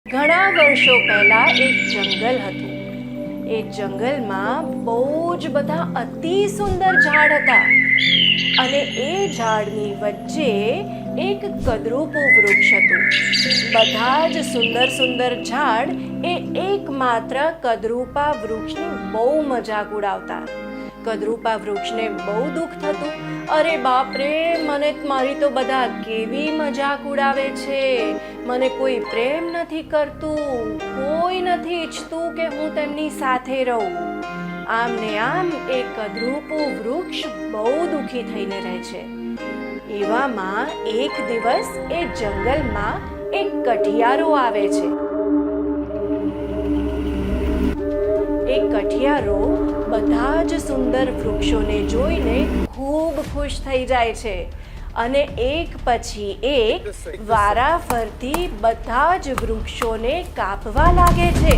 ઘણા વર્ષો પહેલા એક જંગલ હતું। એ જંગલમાં બહુ જ બધા અતિ સુંદર ઝાડ હતા અને એ ઝાડની વચ્ચે એક કદરૂપું વૃક્ષ હતું। બધા જ સુંદર સુંદર ઝાડ એ એકમાત્ર કદરૂપા વૃક્ષની બહુ મજાક ઉડાવતા। કદરૂપા વૃક્ષને બહુ દુઃખ થતું। અરે બાપ રે, મને મારી તો બધા કેવી મજાક ઉડાવે છે, મને કોઈ પ્રેમ નથી કરતું, કોઈ નથી ઈચ્છતું કે હું તેમની સાથે રહું। આમ ને આમ એ કદરૂપું વૃક્ષ બહુ દુઃખી થઈને રહે છે। એવામાં એક દિવસ એ જંગલમાં એક કઠિયારો આવે છે। એ કઠિયારો બધા જ સુંદર વૃક્ષોને જોઈને ખૂબ ખુશ થઈ જાય છે અને એક પછી એક વારાફરતી બધા જ વૃક્ષોને કાપવા લાગે છે।